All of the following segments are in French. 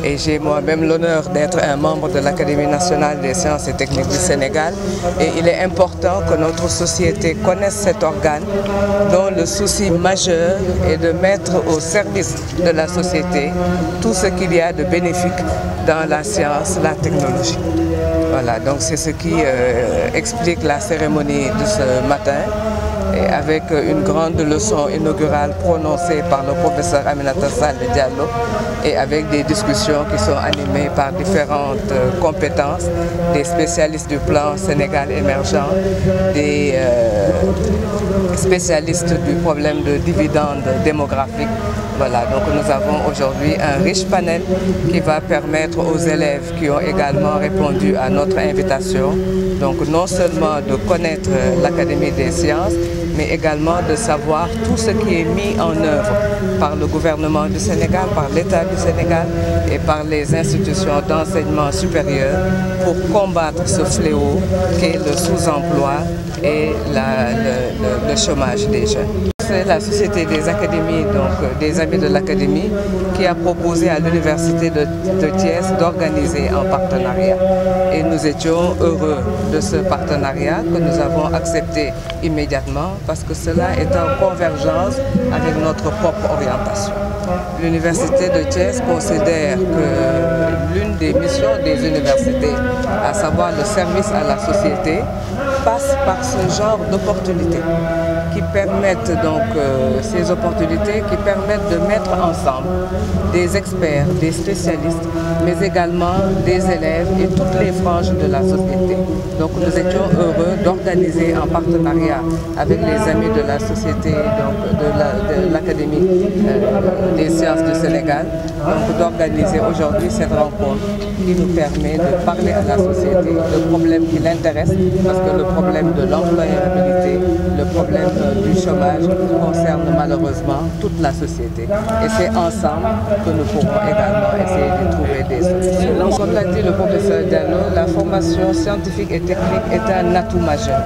et j'ai moi-même l'honneur d'être un membre de l'Académie nationale des sciences et techniques du Sénégal. Et il est important que notre société connaisse cet organe dont le souci majeur est de mettre au service de la société tout ce qu'il y a de bénéfique dans la science, la technologie. Voilà, donc c'est ce qui explique la cérémonie de ce matin, et avec une grande leçon inaugurale prononcée par le professeur Aminata Sall Diallo et avec des discussions qui sont animées par différentes compétences, des spécialistes du plan Sénégal émergent, des spécialistes du problème de dividendes démographiques. Voilà, donc nous avons aujourd'hui un riche panel qui va permettre aux élèves qui ont également répondu à notre invitation, donc non seulement de connaître l'Académie des sciences, mais également de savoir tout ce qui est mis en œuvre par le gouvernement du Sénégal, par l'État du Sénégal et par les institutions d'enseignement supérieur pour combattre ce fléau qu'est le sous-emploi et le chômage des jeunes. C'est la Société des académies, donc des amis de l'Académie, qui a proposé à l'Université de Thiès d'organiser un partenariat. Et nous étions heureux de ce partenariat que nous avons accepté immédiatement parce que cela est en convergence avec notre propre orientation. L'Université de Thiès considère que l'une des missions des universités, à savoir le service à la société, passe par ce genre d'opportunités qui permettent donc ces opportunités qui permettent de mettre ensemble des experts, des spécialistes, mais également des élèves et toutes les franges de la société. Donc nous étions heureux d'organiser en partenariat avec les amis de la société, donc de l'Académie des sciences du Sénégal, donc d'organiser aujourd'hui cette rencontre qui nous permet de parler à la société de problèmes qui l'intéressent, parce que le problème de l'employabilité, le problème du chômage concerne malheureusement toute la société. Et c'est ensemble que nous pourrons également essayer de trouver des solutions. Comme l'a dit le professeur Diallo, la formation scientifique et technique est un atout majeur.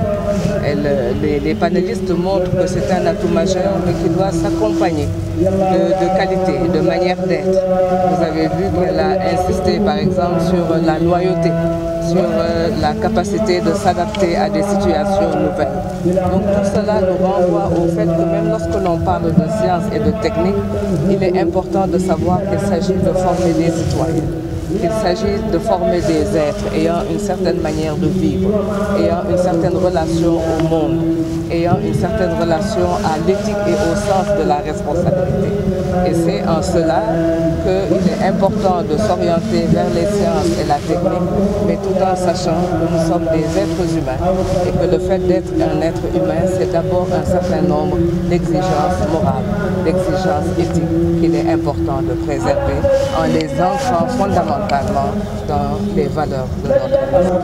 Les panélistes montrent que c'est un atout majeur, mais qui doit s'accompagner de qualité, de manière d'être. Vous avez vu qu'elle a insisté par exemple sur la loyauté, sur la capacité de s'adapter à des situations nouvelles. Donc tout cela nous renvoie au fait que même lorsque l'on parle de science et de technique, il est important de savoir qu'il s'agit de former des citoyens, qu'il s'agit de former des êtres ayant une certaine manière de vivre, ayant une certaine relation au monde, ayant une certaine relation à l'éthique et au sens de la responsabilité. Et c'est en cela qu'il est important de s'orienter vers les sciences et la technique, mais tout en sachant que nous sommes des êtres humains et que le fait d'être un être humain, c'est d'abord un certain nombre d'exigences morales, d'exigences éthiques qu'il est important de préserver en les ancrant fondamentalement dans les valeurs de notre nation.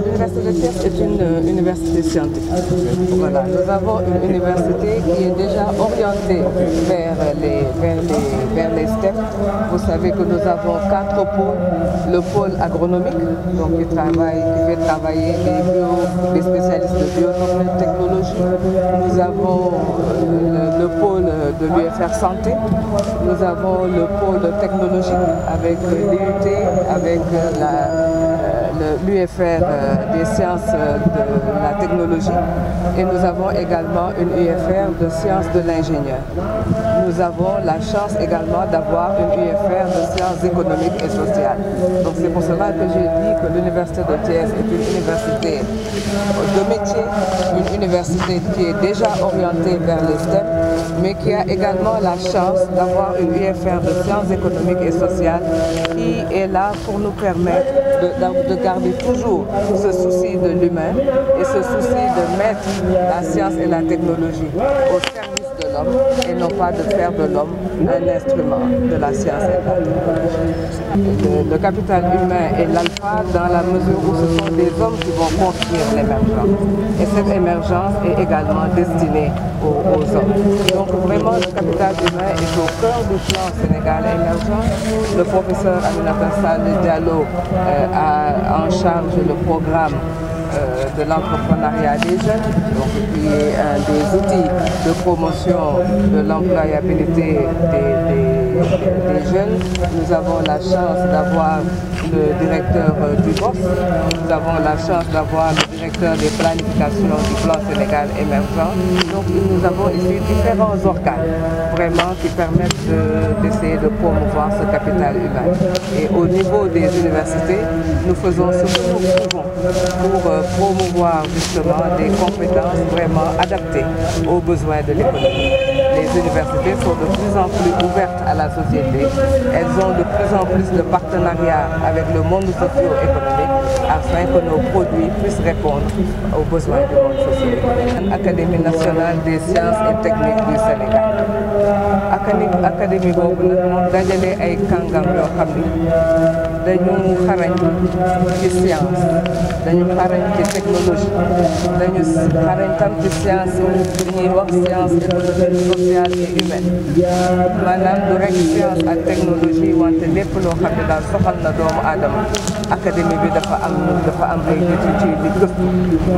L'Université de Thiès est une université scientifique. Voilà, nous avons une université qui est déjà orientée vers les STEM. Vous savez que nous avons 4 pôles. Le pôle agronomique, donc qui fait travailler les spécialistes de biotechnologie. Nous avons le pôle de l'UFR Santé. Nous avons le pôle technologique avec l'IUT, avec l'UFR des sciences de la technologie, et nous avons également une UFR de sciences de l'ingénieur. Nous avons la chance également d'avoir une UFR de sciences économiques et sociales. Donc c'est pour cela que j'ai dit que l'Université de Thiès est une université de métier, une université qui est déjà orientée vers les STEM, mais qui a également la chance d'avoir une UFR de sciences économiques et sociales qui est là pour nous permettre de garder toujours ce souci de l'humain et ce souci de mettre la science et la technologie au service de l'homme et non pas de faire de l'homme un instrument de la science et de la technologie. Le capital humain est l'alpha dans la mesure où ce sont des hommes qui vont construire l'émergence. Et cette émergence est également destinée aux hommes. Donc vraiment, le capital humain est au cœur du plan Sénégal émergent. Le professeur Aminata Sall Diallo a en charge le programme de l'entrepreneuriat des jeunes, donc qui est un des outils de promotion de l'employabilité des jeunes. Nous avons la chance d'avoir le directeur du BOS, nous avons la chance d'avoir le directeur des planifications du plan Sénégal émergent. Donc nous avons ici différents organes vraiment qui permettent d'essayer de promouvoir ce capital humain. Et au niveau des universités, nous faisons ce que nous pouvons pour promouvoir justement des compétences vraiment adaptées aux besoins de l'économie. Les universités sont de plus en plus ouvertes à la société. Elles ont de plus en plus de partenariats avec le monde socio-économique afin que nos produits puissent répondre aux besoins du monde socio-économique. Académie nationale des sciences et techniques du Sénégal. Académie boobu nag moom dajale ay kàngam yoo xam ni dañu xarañ ci science, dañu xarañ ci technologie, dañu xarañ tam ci science bi ñuy wax science économique, sociale et humaine. Maanaam du rek science ak technologie wante lépp loo xam ne daal soxal na doomu aadama. Académie bi dafa am ay nit yu ciy di gëstu,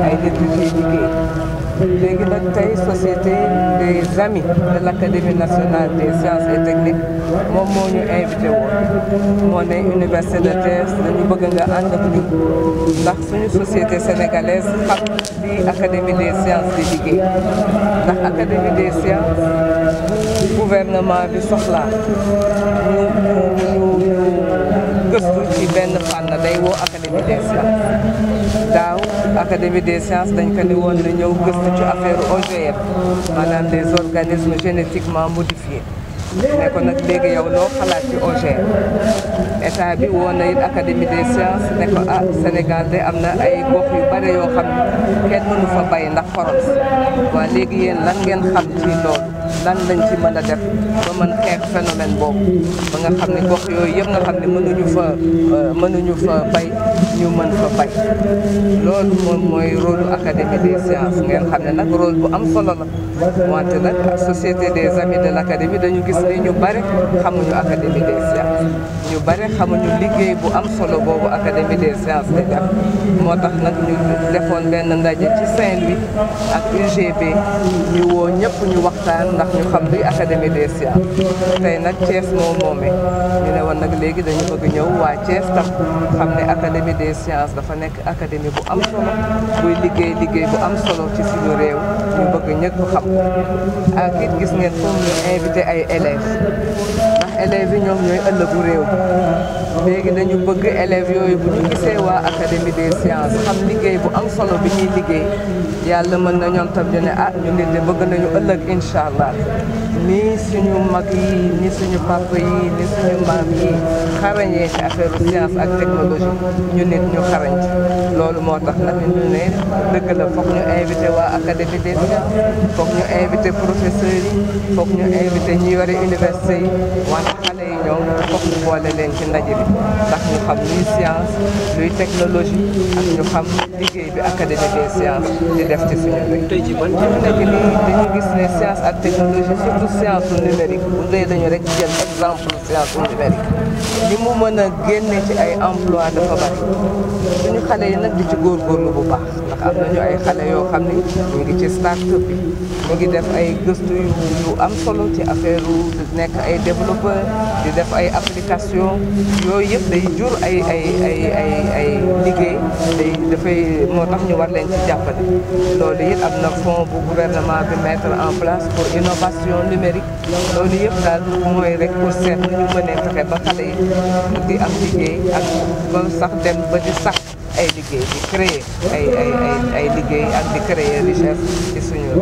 ay nit yu ciy liggéey. Léegi nag tey société des amis de l'Académie nationale des sciences et techniques moom moo ñu invité woon moo ne université de Thiès dañu bëgg nga ànd ak ñun ndax suñu société sénégalaise xam li Académie des sciences di liggéey ndax Académie des sciences gouvernement bi soxlaa ñu gëstu ci benn fànn day woo Académie des sciences. Daaw Académie des sciences dañ ko ne woon na ñëw gëstu ci affaire OGM maanaam des organismes génétiquement modifiés ne ko nag léegi yow loo xalaat ci OGM. État bi woon na it Académie des sciences ne ko Sénégal de am na ay gox yu bare yoo xam ne kenn mënu fa bay ndax xorom si waa léegi yéen lan ngeen xam ci loolu lan lañ ci mën a def ba mën xeex phénomène boobu ba nga xam ne gox yooyu yëpp nga xam ne mënuñu fa bay ñu mën fa bay. Loolu moom mooy rôle Académie des sciences ngeen xam ne nag rôle bu am solo la wante nag société des amis de l'Académie dañu gis ni ñu bare xamuñu Académie des sciences ñu bare xamuñu liggéey bu am solo boobu Académie des sciences di def moo tax nag ñu defoon benn ndaje ci Saint-Louis ak UGB ñu woo ñëpp ñu waxtaan ndax ñu xam luy Académie des sciences. Tey nag Thiès moo moomee ñu ne woon nag léegi dañu bëgg ñëw waa Thiès tam xam ne Académie des sciences dafa nekk académie bu am solo buy liggéey bu am solo ci suñu réew ñu bëgg ñëpp xam ak it gis ngeen foofu ñu invité ay élèves ndax élèves yi ñoom ñooy ëllëgu réew léegi dañu bëgg élèves yooyu bu ñu gisee waa Académie des sciences xam liggéey bu am solo bi ñuy liggéey yàlla mën na ñoom tam ñu ne ñu nit de bëgg nañu ëllëg incha allah nii suñu mag yi ni suñu papa yi ni suñu maam yi xarañee ci affaire science ak technologie ñu nit ñu xarañ ci loolu moo tax nag ñu ne dëgg la foog ñu invité waa Académie des sciences foog ñu invité professeurs yi foog ñu invité ñi yore université yi wante xale yi ñoom foog ñu boole leen ci ndaje bi ndax ñu xam luy science luy technologie ak ñu xam liggéey bi Académie des sciences di def ci suñu réew. Tey jii ban nekk nii dañu gis ne science ak technologie surtout science numérique bu dee dañu rek jël exemple science numérique li mu mën a génne ci ay emploi dafa bari suñu xale yi nag di ci góorgóorlu bu baax ndax am nañu ay xale yoo xam ni ñu ngi ci start-up bi ñu ngi def ay gëstu yu am solo ci affaire nekk ay développeur di def ay application yooyu yëpp day jur ay liggéey dafay moo tax ñu war leen ci jàppale. Loolu it am na fonds bu gouvernement bi mettre en place pour innovation numérique loolu yëpp daal mooy rek pour seet nu ñu mënee fexe ba xale yi di am liggéey ak ba sax dem ba di sax ay liggéey di créer ay liggéey ak di créer richesse ci suñu